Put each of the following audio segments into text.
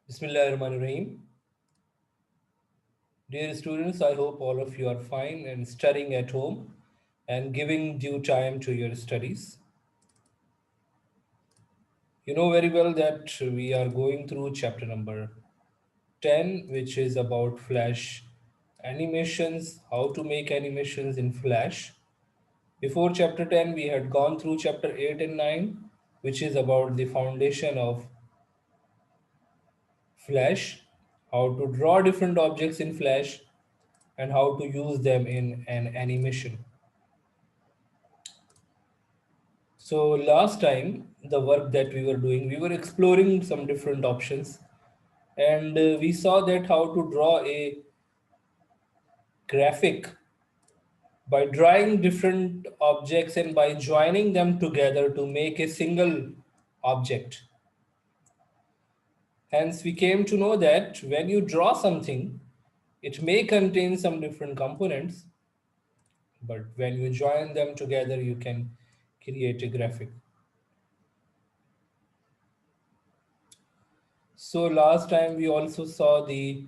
Bismillahirrahmanirrahim. Dear students, I hope all of you are fine and studying at home and giving due time to your studies. You know very well that we are going through chapter number 10, which is about Flash animations, how to make animations in Flash. Before chapter 10, we had gone through chapter 8 and 9, which is about the foundation of Flash, how to draw different objects in Flash, and how to use them in an animation. So last time, the work that we were doing, we were exploring some different options, and we saw that how to draw a graphic by drawing different objects and by joining them together to make a single object. Hence, we came to know that when you draw something, it may contain some different components, but when you join them together, you can create a graphic. So last time we also saw the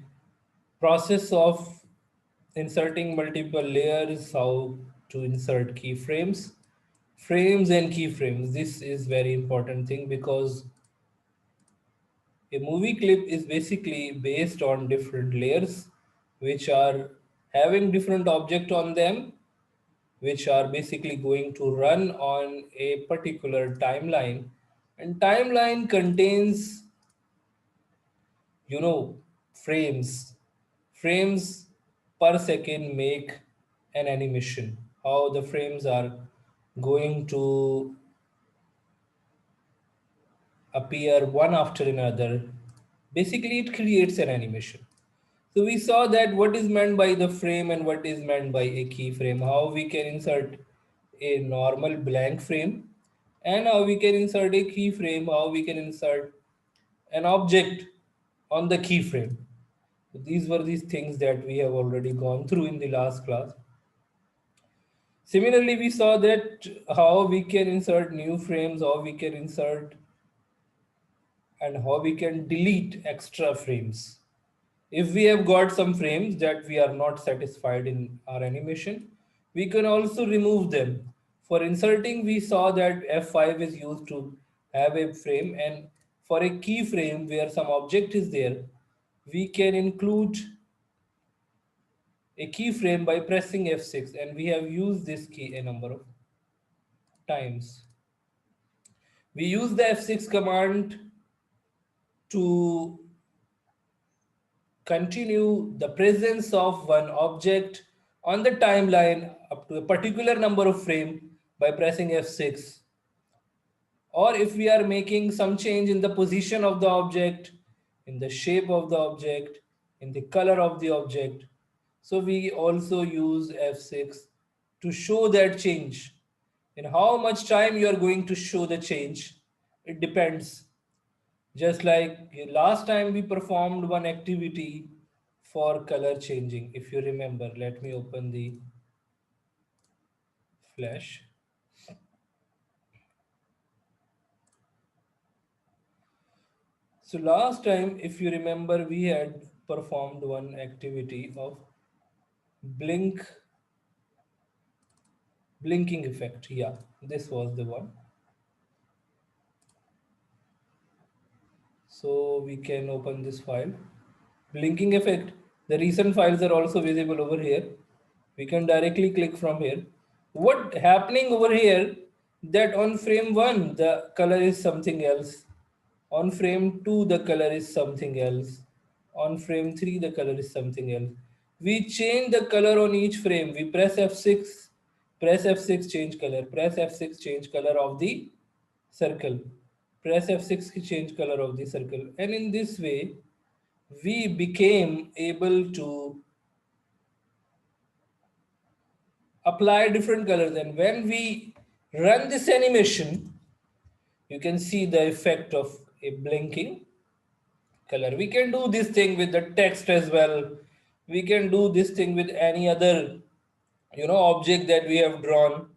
process of inserting multiple layers, how to insert keyframes, frames and keyframes. This is very important thing because a movie clip is basically based on different layers which are having different object on them, which are basically going to run on a particular timeline, and timeline contains you know frames. Frames per second make an animation. How the frames are going to appear one after another, basically it creates an animation. So we saw that what is meant by the frame and what is meant by a keyframe, how we can insert a normal blank frame, and how we can insert a keyframe, how we can insert an object on the keyframe. These were these things that we have already gone through in the last class. Similarly, we saw that how we can insert new frames, how we can insert and how we can delete extra frames. If we have got some frames that we are not satisfied in our animation, we can also remove them. For inserting, we saw that F5 is used to have a frame, and for a keyframe where some object is there, we can include a keyframe by pressing F6, and we have used this key a number of times. We use the F6 command to continue the presence of one object on the timeline up to a particular number of frame by pressing F6. Or if we are making some change in the position of the object, in the shape of the object, in the color of the object, so we also use F6 to show that change. In how much time you are going to show the change, it depends. Just like last time we performed one activity for color changing. If you remember, let me open the flash. So last time, if you remember, we had performed one activity of blink blinking effect. Yeah, this was the one. So we can open this file. Blinking effect. The recent files are also visible over here. We can directly click from here. What happening over here that on frame 1 the color is something else, on frame 2 the color is something else, on frame 3 the color is something else. We change the color on each frame. We press F6, press F6 change color, press F6 change color of the circle, press F6 change color of the circle, and in this way we became able to apply different colors. And when we run this animation, you can see the effect of a blinking color. We can do this thing with the text as well. We can do this thing with any other object that we have drawn.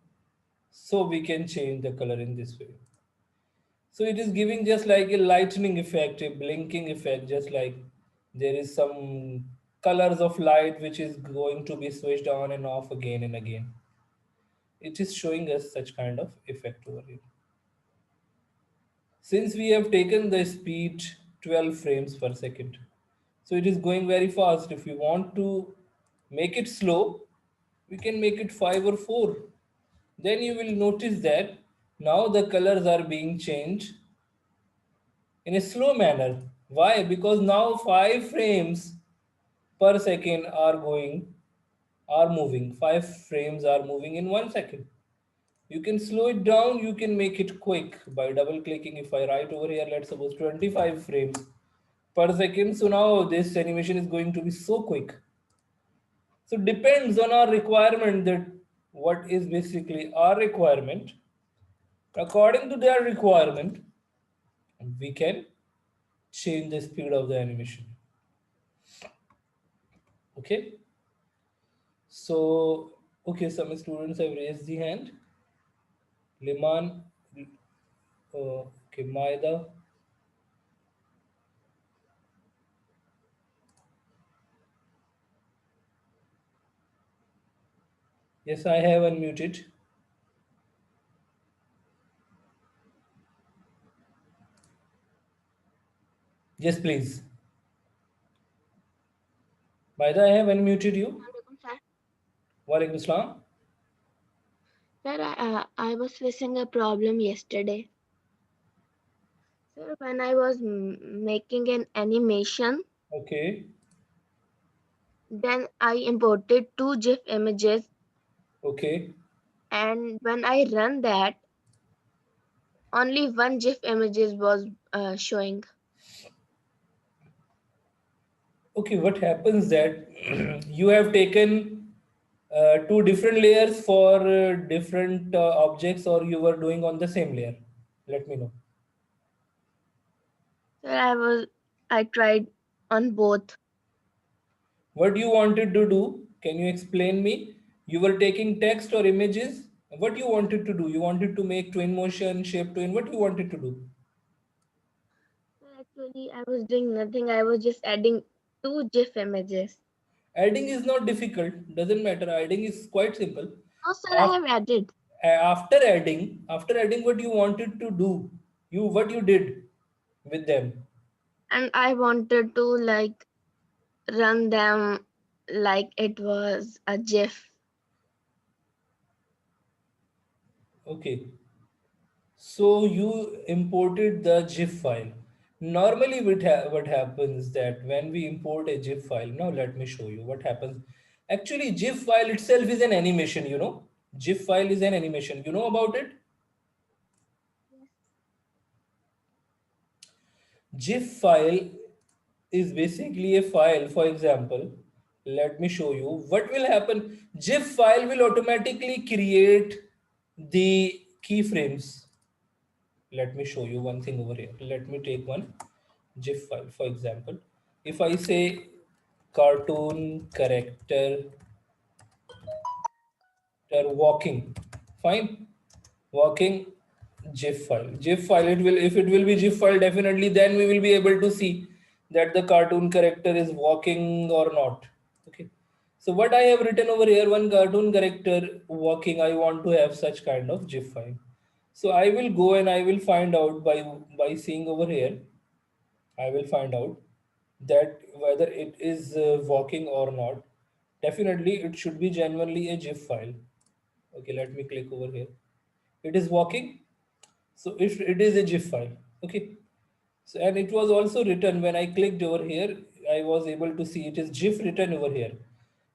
So we can change the color in this way. So it is giving just like a lightning effect, a blinking effect, just like there is some colors of light which is going to be switched on and off again and again. It is showing us such kind of effect over here. Since we have taken the speed 12 frames per second, so it is going very fast. If we want to make it slow, we can make it 5 or 4. Then you will notice that now the colors are being changed in a slow manner. Why? Because now 5 frames per second are moving. 5 frames are moving in 1 second. You can slow it down, you can make it quick by double clicking. If I write over here, let's suppose 25 frames per second. So now this animation is going to be so quick. So depends on our requirement, that what is basically our requirement. According to their requirement, we can change the speed of the animation. Okay. So, okay, some students have raised the hand. Liman, okay, Maida. Yes, I have unmuted. Yes, please. Maida, I have unmuted you. Alaikum, sir. Walaikum Assalam. Sir, I was facing a problem yesterday. Sir, when I was making an animation, Okay, then I imported two GIF images, okay, and when I run that, only one GIF images was showing. okay. What happens that you have taken two different layers for different objects, or you were doing on the same layer? Let me know. Sir, I tried on both. What you wanted to do? Can you explain me? You were taking text or images? What you wanted to do? You wanted to make twin motion, shape twin. What you wanted to do? Sir, actually, I was doing nothing. I was just adding two GIF images. Adding is not difficult. Doesn't matter. Adding is quite simple. No, sir, I have added, After adding, what you wanted to do? What you did with them? and I wanted to like run them like it was a GIF. Okay. So you imported the GIF file. Normally, what happens that when we import a GIF file, now let me show you what happens. Actually, GIF file itself is an animation, you know. GIF file is an animation. You know about it? Yes. GIF file is basically a file. For example, let me show you what will happen. GIF file will automatically create the keyframes. Let me show you one thing over here. Let me take one GIF file. For example, if I say cartoon character walking, fine, walking GIF file. GIF file, it will, if it will be GIF file, definitely then we will be able to see that the cartoon character is walking or not. Okay. So what I have written over here, one cartoon character walking, I want to have such kind of GIF file. So I will go and I will find out by seeing over here. I will find out that whether it is walking or not. Definitely, it should be genuinely a GIF file. Okay, let me click over here. It is walking, so if it is a GIF file. Okay, so and it was also written when I clicked over here. I was able to see it is GIF written over here.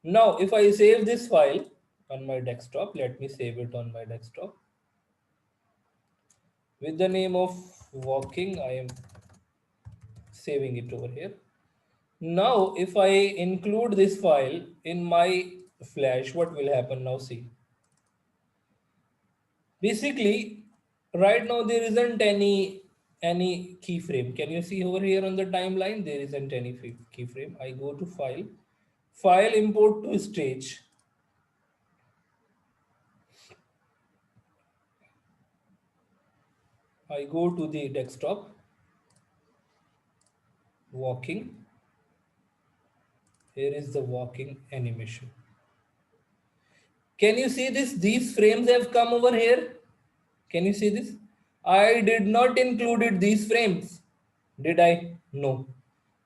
Now, if I save this file on my desktop, let me save it on my desktop with the name of walking. I am saving it over here. Now, if I include this file in my flash, what will happen now? See, basically, right now there isn't any keyframe. Can you see over here on the timeline? There isn't any keyframe. I go to file, file import to stage. I go to the desktop, walking. Here is the walking animation. Can you see this? These frames have come over here. Can you see this? I did not included these frames. Did I? No.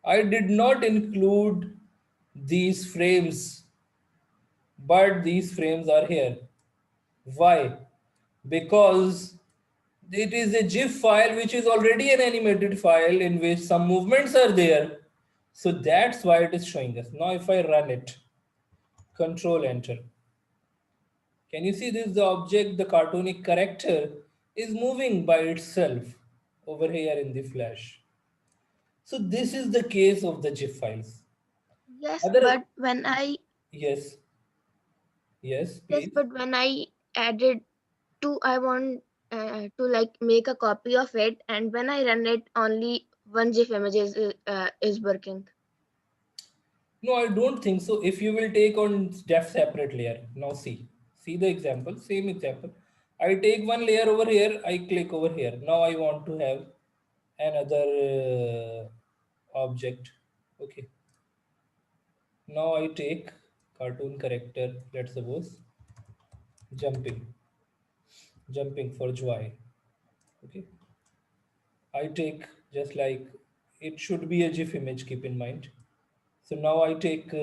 I did not include these frames, but these frames are here. Why? Because it is a GIF file which is already an animated file in which some movements are there. So that's why it is showing us. Now if I run it, Control Enter. Can you see this? The object, the cartoonic character is moving by itself over here in the flash. So this is the case of the GIF files. Yes, Other, yes, yes, please. but when I added two, I want to like make a copy of it, and when I run it, only one GIF image is working. No, I don't think so. If you will take on def separate layer, now see the example, same example. I take one layer over here, I click over here. Now I want to have another object. Okay. Now I take cartoon character, let's suppose jumping, jumping for joy. Okay. I take just like it should be a GIF image, keep in mind. So now I take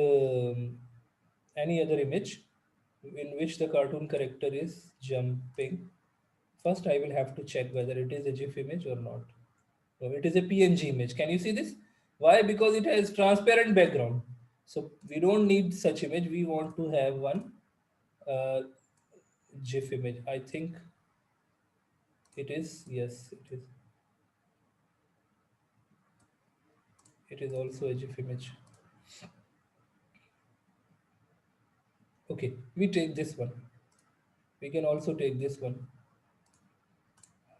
any other image in which the cartoon character is jumping. First, I will have to check whether it is a GIF image or not. No, it is a PNG image. Can you see this? Why? Because it has transparent background. So we don't need such image. We want to have one uh, GIF image. I think it is. Yes, it is. It is also a GIF image. Okay, we take this one. We can also take this one.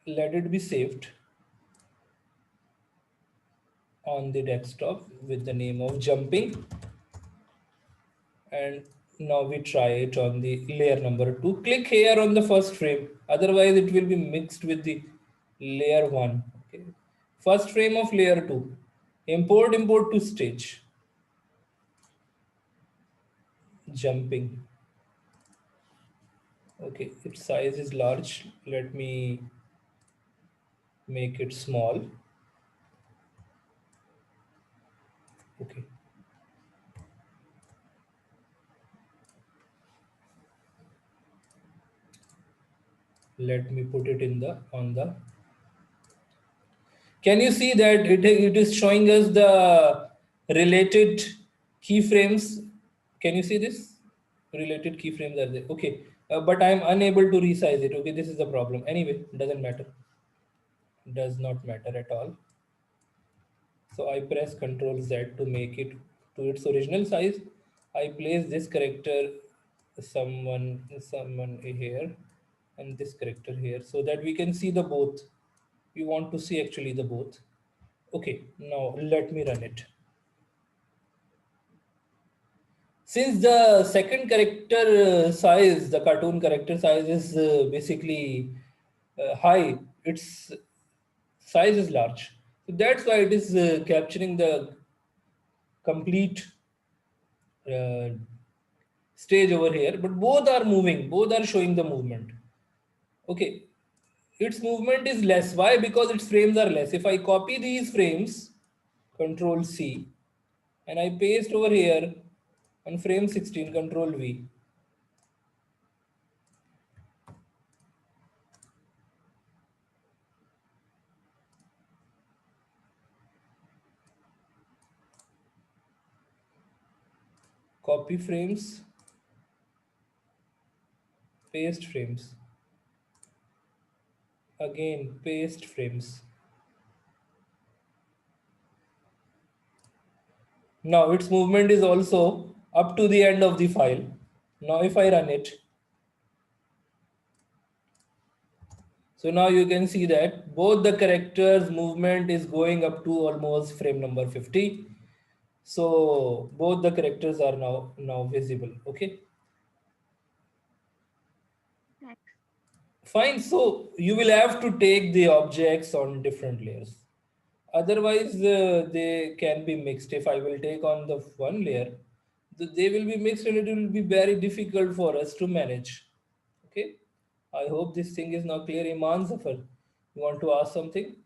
Let it be saved on the desktop with the name of jumping, and now we try it on the layer number 2. Click here on the first frame, otherwise it will be mixed with the layer 1. Okay, first frame of layer 2, import to stage, jumping. Okay, its size is large, let me make it small. Okay, let me put it in the on the. Can you see that it is showing us the related keyframes? Can you see this? Related keyframes are there. Okay, but I am unable to resize it. Okay, this is the problem. Anyway, doesn't matter. Does not matter at all. So I press Ctrl Z to make it to its original size. I place this character, someone here, and this character here, so that we can see the both. We want to see actually the both. Okay, now let me run it. Since the second character size, the cartoon character size is basically high, its size is large. So that's why it is capturing the complete uh, stage over here. But both are moving, both are showing the movement. Okay, its movement is less. Why? Because its frames are less. If I copy these frames, Control C, and I paste over here on frame 16, Control V. Copy frames, paste frames, again paste frames. Now its movement is also up to the end of the file. Now if I run it, so now you can see that both the characters movement is going up to almost frame number 50. So both the characters are now visible. Okay. Next. Fine, so you will have to take the objects on different layers. Otherwise, they can be mixed. If I will take on the one layer, they will be mixed and it will be very difficult for us to manage. Okay? I hope this thing is now clear. Iman Zafar, you want to ask something?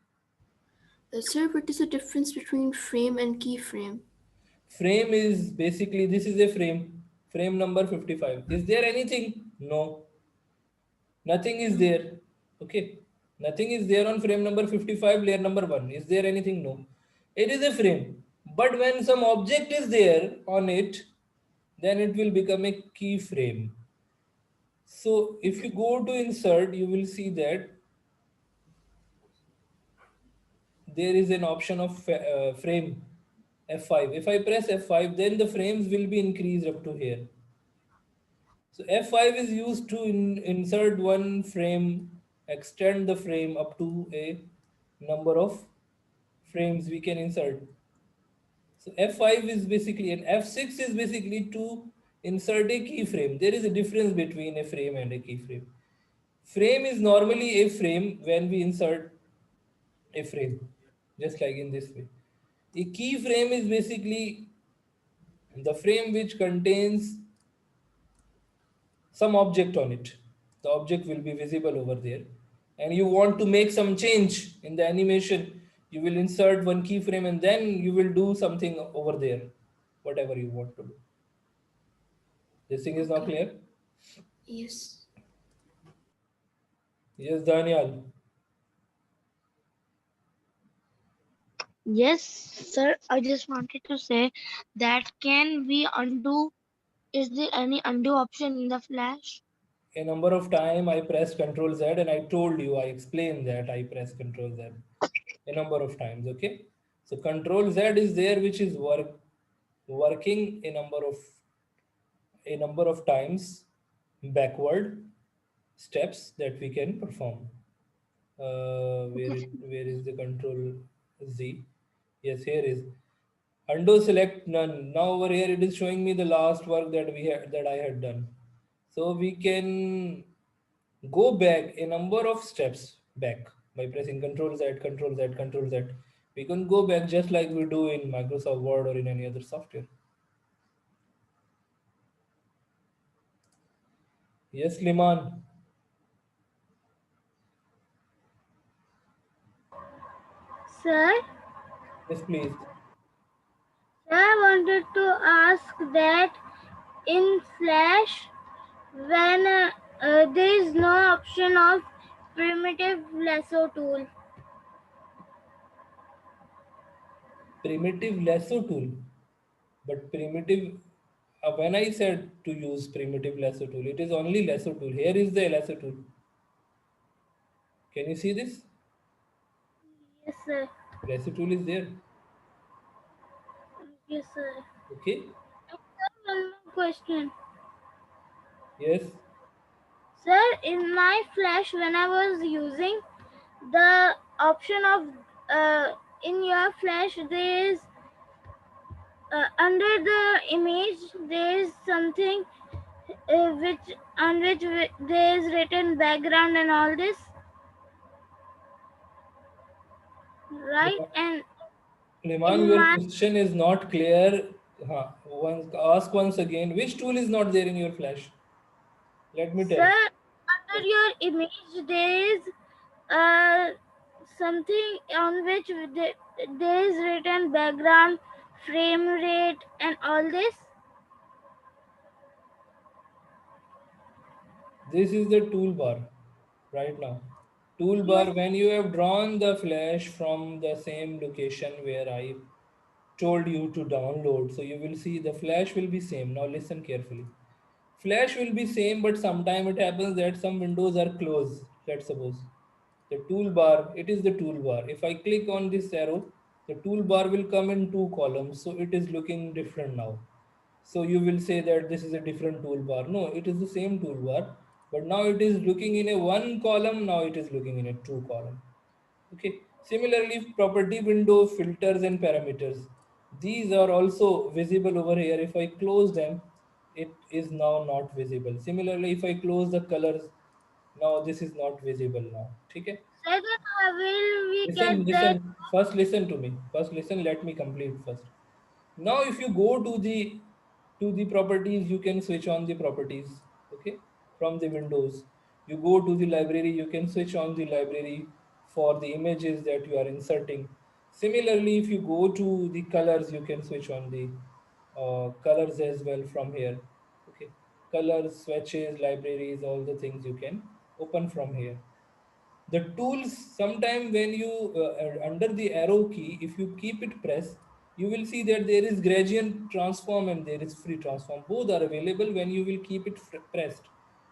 Sir, what is the difference between frame and keyframe? Frame is basically this is a frame number 55. Is there anything? No, nothing is No. there. Okay, nothing is there on frame number 55, layer number 1. Is there anything? No, it is a frame. But when some object is there on it, then it will become a keyframe. So if you Okay. go to insert, you will see that there is an option of frame F5. If I press F5, then the frames will be increased up to here. So F5 is used to insert one frame, extend the frame up to a number of frames we can insert. So F5 is basically, and F6 is basically to insert a keyframe. There is a difference between a frame and a keyframe. Frame is normally a frame when we insert a frame, just like in this way. A keyframe is basically the frame which contains some object on it. The object will be visible over there. And you want to make some change in the animation, you will insert one keyframe and then you will do something over there, whatever you want to do. This thing is now Okay. clear? Yes. Yes, Daniel. Yes, sir. I just wanted to say that can we undo? Is there any undo option in the Flash? A number of time I pressed Control Z and I told you, I explained that I pressed Control Z a number of times. Okay. So Control Z is there, which is working a number of times backward steps that we can perform. Okay. Where is the control Z? Yes, here is undo select none. Now over here it is showing me the last work that I had done. So we can go back a number of steps back by pressing Control Z, Control Z, Control Z. We can go back just like we do in Microsoft Word or in any other software. Yes, Liman. Sir, Yes, please. I wanted to ask that in Flash, when there is no option of primitive lasso tool. Primitive lasso tool. But primitive, when I said to use primitive lasso tool, it is only lasso tool. Here is the lasso tool. Can you see this? Yes, sir. Lasso tool is there. Yes, sir. Okay. One more question. Yes. Sir, in my Flash, when I was using the option of in your Flash, there is under the image there is something which on which there is written background and all this, right? And Liman, in your my question is not clear. Ask once again. Which tool is not there in your flash? Let me tell. sir, under your image there is uh, something on which there is written background, frame rate, and all this. This is the toolbar right now. Yes, Toolbar, when you have drawn the flash from the same location where I told you to download, so you will see the flash will be same. Now listen carefully. Flash will be same, but sometime it happens that some windows are closed. Let's suppose the toolbar, it is the toolbar. If I click on this arrow, the toolbar will come in two columns. So it is looking different now. So you will say that this is a different toolbar. No, it is the same toolbar, but now it is looking in a one column. Now it is looking in a two column. Okay. Similarly, property window filters and parameters. These are also visible over here. If I close them, it is now not visible. Similarly, if I close the colors, Now this is not visible now. Okay. Sir, then how will we get Listen, that? listen. First, listen to me. First, listen. Let me complete first. Now, if you go to the properties, you can switch on the properties. Okay, from the windows. You go to the library. You can switch on the library for the images that you are inserting. Similarly, if you go to the colors, you can switch on the colors as well from here. Okay, colors, swatches, libraries, all the things you can open from here. The tools, sometime when you under the arrow key, if you keep it pressed, you will see that there is gradient transform and there is free transform. Both are available. When you will keep it pressed,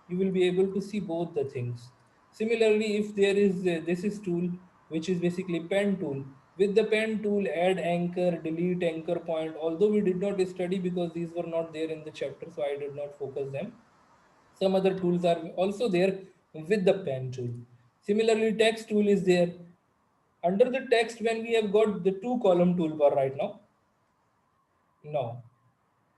you will be able to see both the things. Similarly, if there is this is tool, which is basically pen tool. With the pen tool, add anchor, delete anchor point, although we did not study because these were not there in the chapter, so I did not focus them. Some other tools are also there with the pen tool. Similarly, text tool is there. Under the text, when we have got the two column toolbar right now,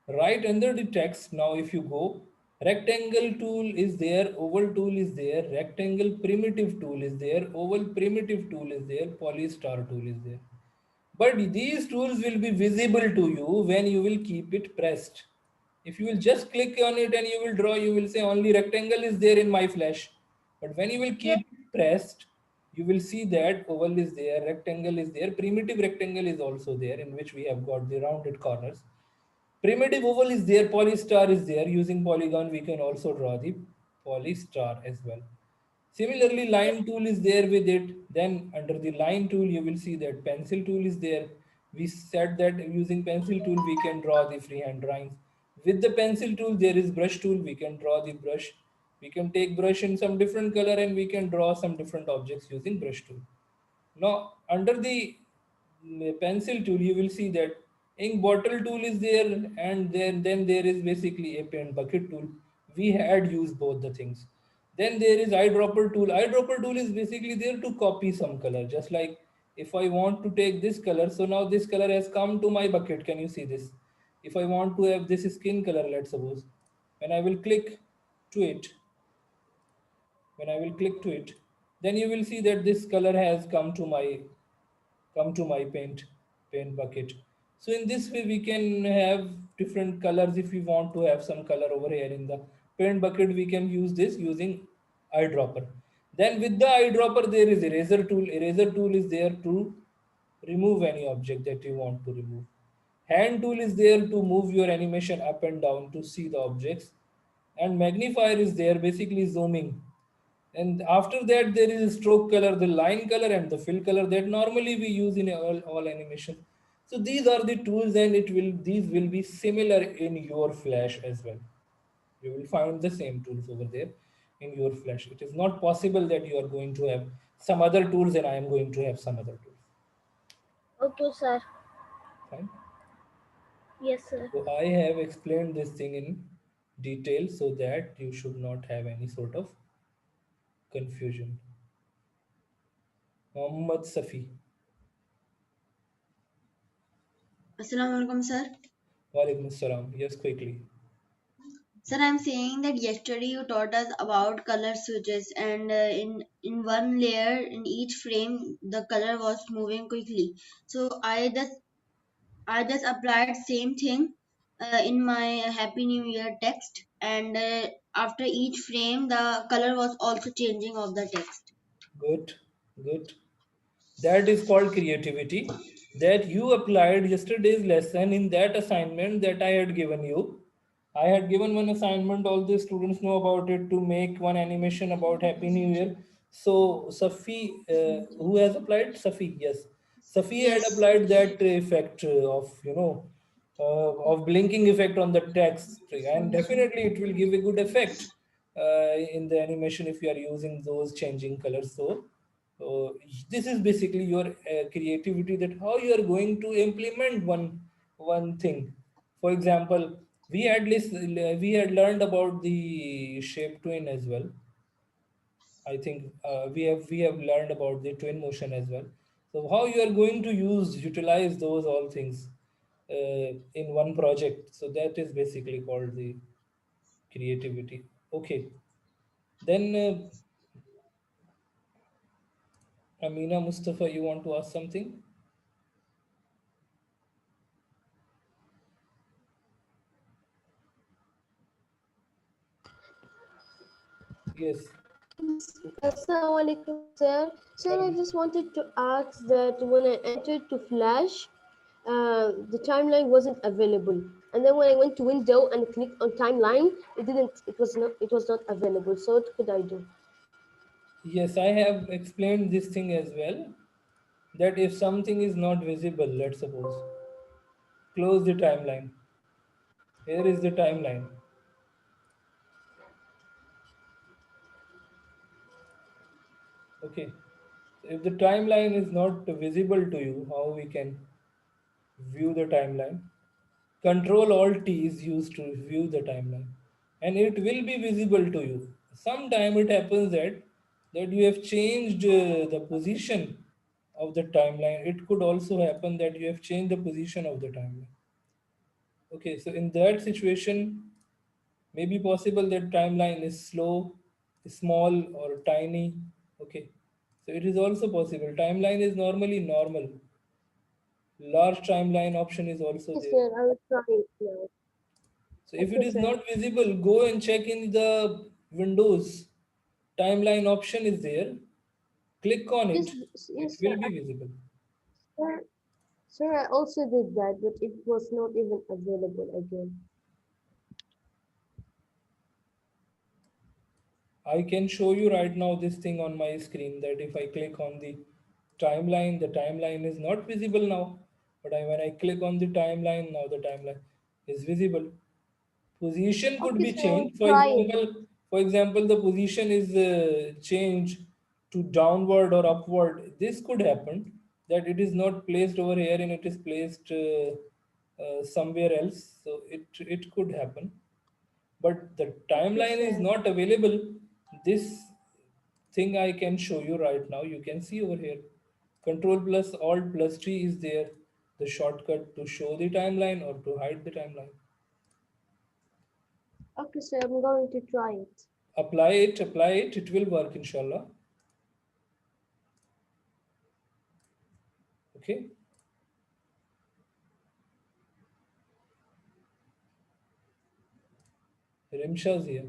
right under the text, now if you go, rectangle tool is there, oval tool is there, rectangle primitive tool is there, oval primitive tool is there, polystar tool is there. But these tools will be visible to you when you will keep it pressed. If you will just click on it and you will draw, you will say only rectangle is there in my flash. But when you will Yes, keep it pressed, you will see that oval is there, rectangle is there, primitive rectangle is also there, in which we have got the rounded corners. Primitive oval is there, polystar is there. Using polygon, we can also draw the polystar as well. Similarly, yes. line tool is there with it. Then under the line tool, you will see that pencil tool is there. We said that using pencil tool, we can draw the freehand drawings. With the pencil tool, there is brush tool. We can draw the brush. We can take brush in some different color and we can draw some different objects using brush tool. Now, under the pencil tool, you will see that ink bottle tool is there, and then there is basically a paint bucket tool. We had used both the things. Then there is eyedropper tool. Eyedropper tool is basically there to copy some color. Just like if I want to take this color, so now this color has come to my bucket. Can you see this? If I want to have this skin color, let's suppose, when I will click to it, when I will click to it, then you will see that this color has come to my paint bucket. So in this way we can have different colors. If we want to have some color over here in the paint bucket, we can use this using eyedropper. Then with the eyedropper, there is eraser tool. Eraser tool is there to remove any object that you want to remove. Hand tool is there to move your animation up and down to see the objects. And magnifier is there, basically zooming. And after that, there is a stroke color, the line color, and the fill color that normally we use in all animation. So these are the tools, and these will be similar in your Flash as well. You will find the same tools over there in your Flash. It is not possible that you are going to have some other tools and I am going to have some other tools. Okay, sir. Fine. Yes, sir. So I have explained this thing in detail so that you should not have any sort of confusion. Mohammad Safi. Assalamu alaikum, sir. Walaikum Assalam. Yes, quickly. Sir, I'm saying that yesterday you taught us about color switches, and in one layer in each frame the color was moving quickly. So I just applied same thing in my Happy New Year text, and after each frame the color was also changing of the text. Good, good. That is called creativity that you applied yesterday's lesson in that assignment that I had given you. I had given one assignment, all the students know about it, to make one animation about Happy New Year. So, Safi, who has applied? Safi, yes. Safi had Yes. applied that effect of blinking effect on the text, and definitely it will give a good effect in the animation if you are using those changing colors. So this is basically your creativity, that how you are going to implement one thing. For example, we had learned about the shape twin as well. I think we have learned about the twin motion as well. So how you are going to utilize those all things in one project. So that is basically called the creativity. Okay. Then Amina Mustafa, you want to ask something? Yes. Assalamu alaikum, sir. Sir, I just wanted to ask that when I entered to Flash, the timeline wasn't available, and then when I went to Window and clicked on timeline, it didn't. It was not available. So what could I do? Yes, I have explained this thing as well. That if something is not visible, let's suppose, close the timeline. Here is the timeline. Okay. If the timeline is not visible to you, how we can view the timeline? Control Alt T is used to view the timeline, and it will be visible to you. Sometime it happens that you have changed the position of the timeline. It could also happen that you have changed the position of the timeline. Okay, so in that situation, may be possible that timeline is slow, small, or tiny. Okay, so it is also possible. Timeline is normally normal. Large timeline option is also Okay, there. sir. I will try it now. So if it Okay, is sir. not visible, go and check in the Windows. Timeline option is there. Click on Yes, it. It yes, will sir. be visible. Sir, sir, I also did that, but it was not even available again. I can show you right now this thing on my screen that if I click on the timeline is not visible now. But when I click on the timeline, now the timeline is visible. Position could Okay, be sir. I will changed. try it. For example, the position is changed to downward or upward. This could happen that it is not placed over here and it is placed somewhere else. So it could happen, but the Okay, timeline is sir. not available. This thing I can show you right now. You can see over here. Control plus Alt plus T is there. The shortcut to show the timeline or to hide the timeline. Okay, sir. I'm going to try it. Apply it. It will work, inshallah. Okay. Rimsha's here.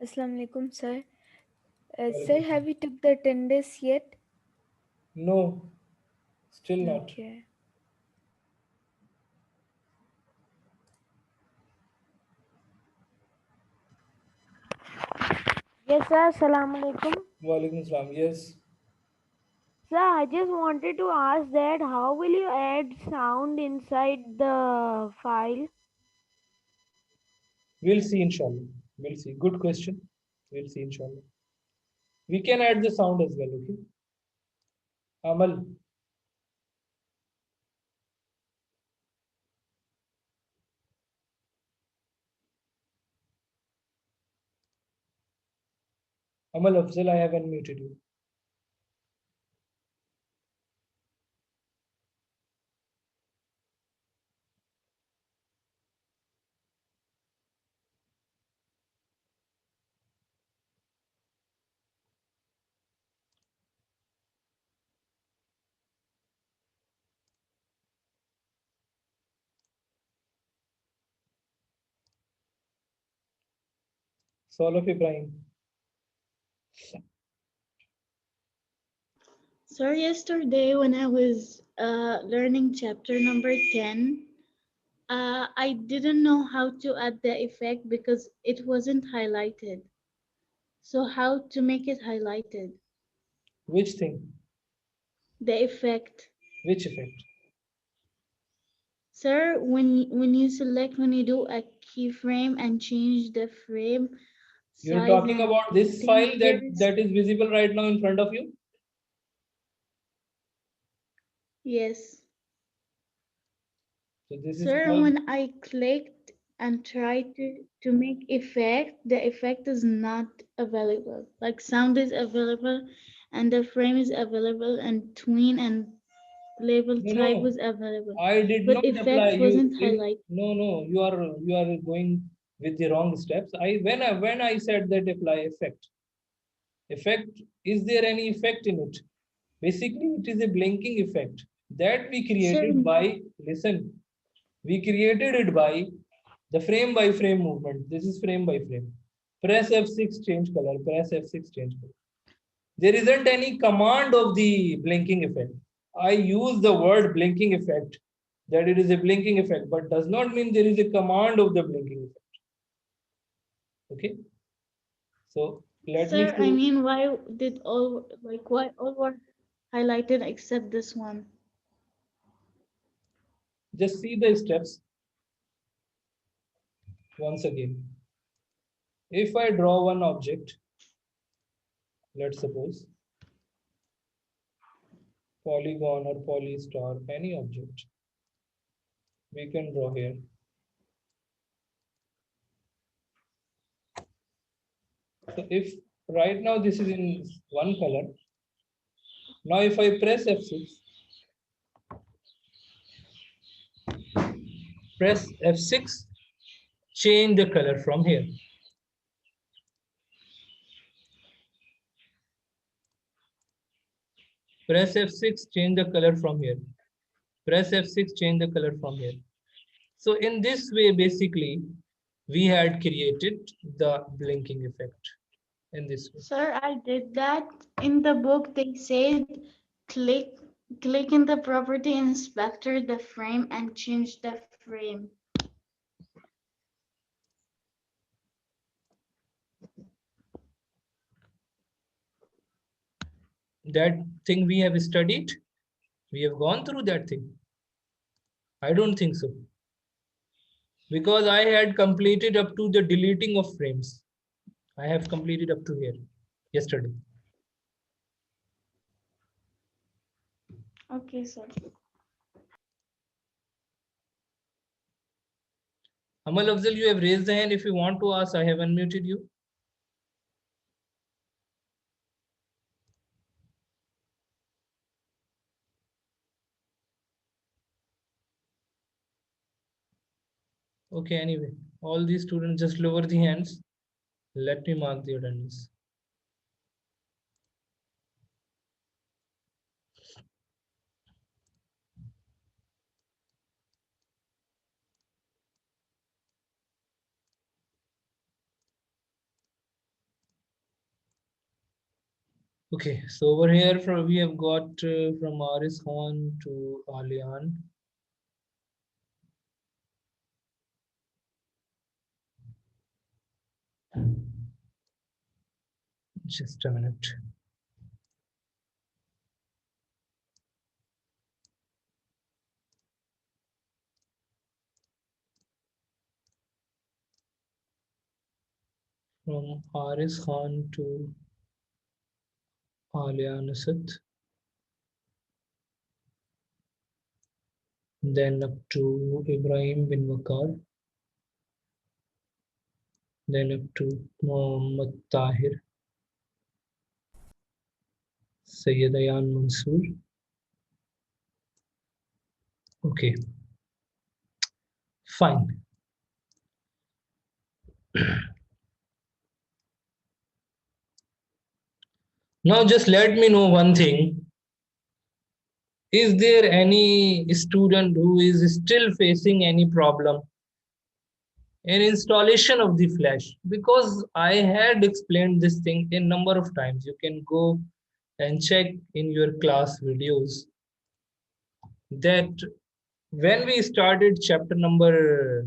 Assalamu alaikum, sir. Sir, Welcome. have you took the attendance yet? No, still not. Okay. Yes, sir. Assalamu alaikum. Walaikum salam. Yes. Sir, I just wanted to ask that how will you add sound inside the file? We'll see, inshallah. We'll see. Good question. We'll see, inshallah. We can add the sound as well, okay? Amal. Amal Afzal, I have unmuted you. Solif Ibrahim. So yesterday when I was learning chapter number 10, I didn't know how to add the effect because it wasn't highlighted. So how to make it highlighted? Which thing? The effect. Which effect? Sir, when you do a keyframe and change the frame You're size talking and about this everything, file there is that is visible right now in front of you? yes. So this is Sir, called, when I clicked and tried to make effect, the effect is not available. Like sound is available and the frame is available and tween and label no, type no. was available. I did But not apply effect you. wasn't highlighted. No, no. You are going with the wrong steps. When I said that apply effect. Effect, is there any effect in it? Basically, it is a blinking effect that we created by, listen, we created it by the frame by frame movement. This is frame by frame. Press F6, change color, press F6, change color. There isn't any command of the blinking effect. I use the word blinking effect, that it is a blinking effect, but does not mean there is a command of the blinking effect. Okay. So let me Sir, I show. mean, why why all were highlighted except this one? Just see the steps once again. If I draw one object, let's suppose polygon or polystar, any object, we can draw here. So if right now this is in one color, now if I press F6, press F6, change the color from here. Press F6, change the color from here. Press F6, change the color from here. So in this way, basically, we had created the blinking effect in this way. Sir, I did that. In the book, they said click click in the property inspector the frame and change the frame. That thing we have studied, we have gone through that thing. I don't think so. Because I had completed up to the deleting of frames. I have completed up to here yesterday. Okay, sir. Amal Afzal, you have raised the hand. If you want to ask, I have unmuted you. Okay, anyway, all these students just lower the hands. Let me mark the attendance. Okay, so over here from we have got from Aris Khan to Alian. Just a minute. From Aris Khan to Alian Asad. Then up to Ibrahim bin Wakar. Then up to Muhammad Tahir. Sayyid Ayan Mansoor. Okay, fine. Now just let me know one thing. Is there any student who is still facing any problem in installation of the Flash? Because I had explained this thing a number of times. You can go and check in your class videos that when we started chapter number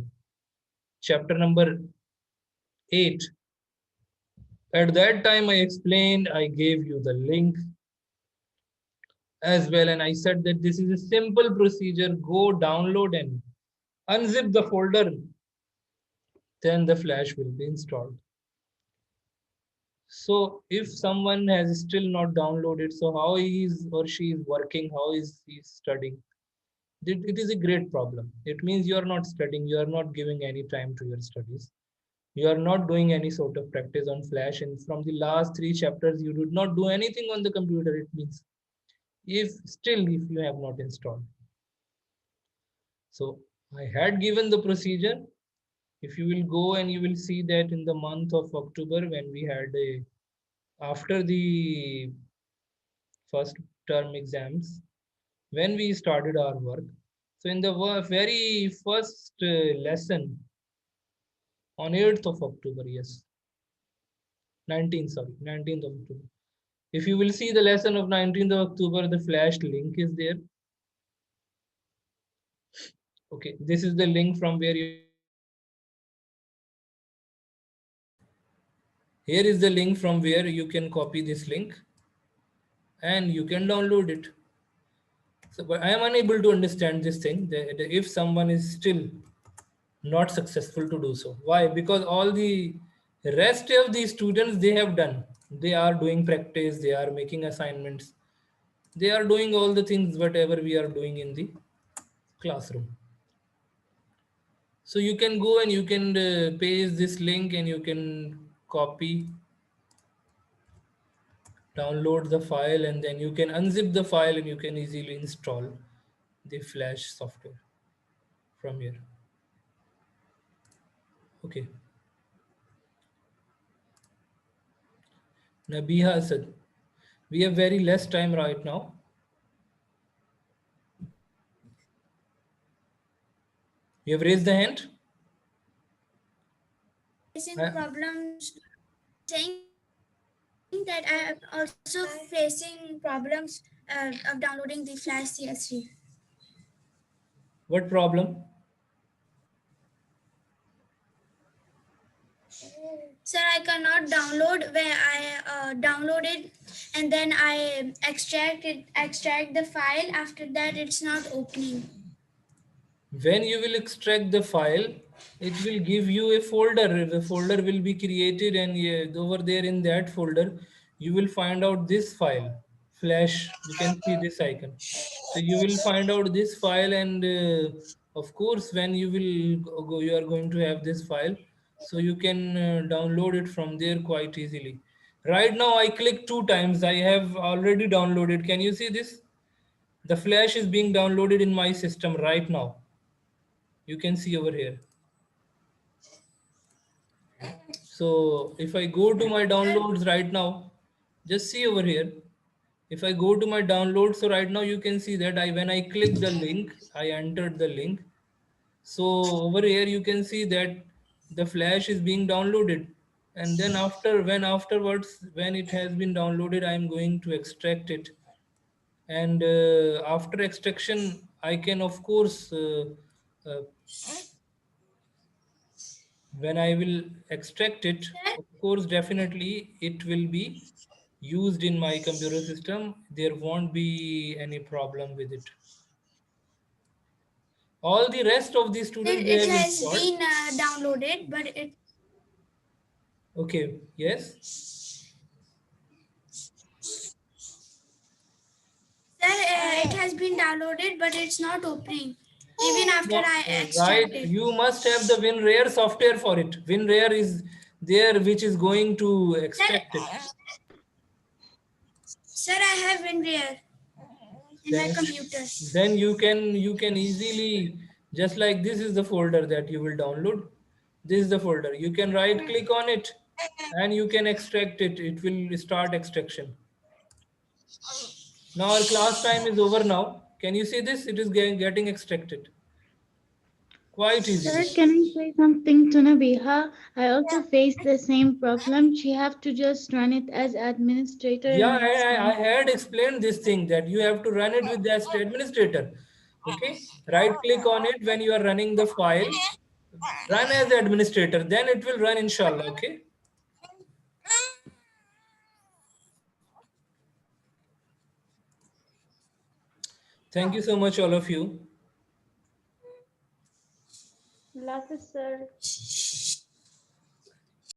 8, at that time I explained, I gave you the link as well, and I said that this is a simple procedure. Go download and unzip the folder, then the Flash will be installed. So if someone has still not downloaded, so how he is or she is working, how is he studying? It is a great problem. It means you are not studying, you are not giving any time to your studies. You are not doing any sort of practice on Flash, and from the last 3 chapters, you did not do anything on the computer. It means if you have not installed. So I had given the procedure. If you will go and you will see that in the month of October, when we had a after the first term exams, when we started our work. So in the very first lesson on 8th of October, yes, 19th, sorry, 19th of October. If you will see the lesson of 19th of October, the flashed link is there. Okay, this is the link from where you can copy this link. Here is the link from where you can copy this link and you can download it. So, but I am unable to understand this thing that if someone is still not successful to do so. Why? Because all the rest of the students they have done. They are doing practice, they are making assignments, they are doing all the things whatever we are doing in the classroom. So you can go and you can paste this link and you can copy, download the file, and then you can unzip the file and you can easily install the Flash software from here. Okay. Nabiha said, we have very less time right now. You have raised the hand? Facing problems, saying that I am also facing problems of downloading the Flash CS3. What problem? Sir, I cannot download where I downloaded and then I extract the file. After that, it's not opening. When you will extract the file, it will give you a folder. The folder will be created, and over there in that folder, you will find out this file, Flash. You can see this icon. So you will find out this file, and of course, when you will go, you are going to have this file, so you can download it from there quite easily. Right now, I click 2 times. I have already downloaded. Can you see this? The Flash is being downloaded in my system right now. You can see over here. So if I go to my downloads right now, just see over here. If I go to my downloads, so right now you can see that when I click the link, I entered the link. So over here you can see that the Flash is being downloaded. And then afterwards, when it has been downloaded, I am going to extract it. And after extraction, I can of course uh, when I will extract it, of course, definitely it will be used in my computer system. There won't be any problem with it. All the rest of the students they It have has installed. been downloaded, but it. Okay, yes. Sir, it has been downloaded, but it's not opening. Even after No, I right. extract it. You must have the WinRare software for it. WinRare is there, which is going to extract it. Sir, I have WinRare in my Then, computer. then you can easily, just like this is the folder that you will download. This is the folder. You can right click on it and you can extract it. It will start extraction. Now our class time is over now. Can you see this? It is getting extracted quite Sir, easily. can I say something to Nabiha? I also face the same problem. She have to just run it as administrator Yeah, and it's I fine. had explained this thing that you have to run it with the administrator. Okay, right click on it when you are running the file, run as the administrator, then it will run inshallah. Okay. Thank you so much, all of you. Glasses, sir.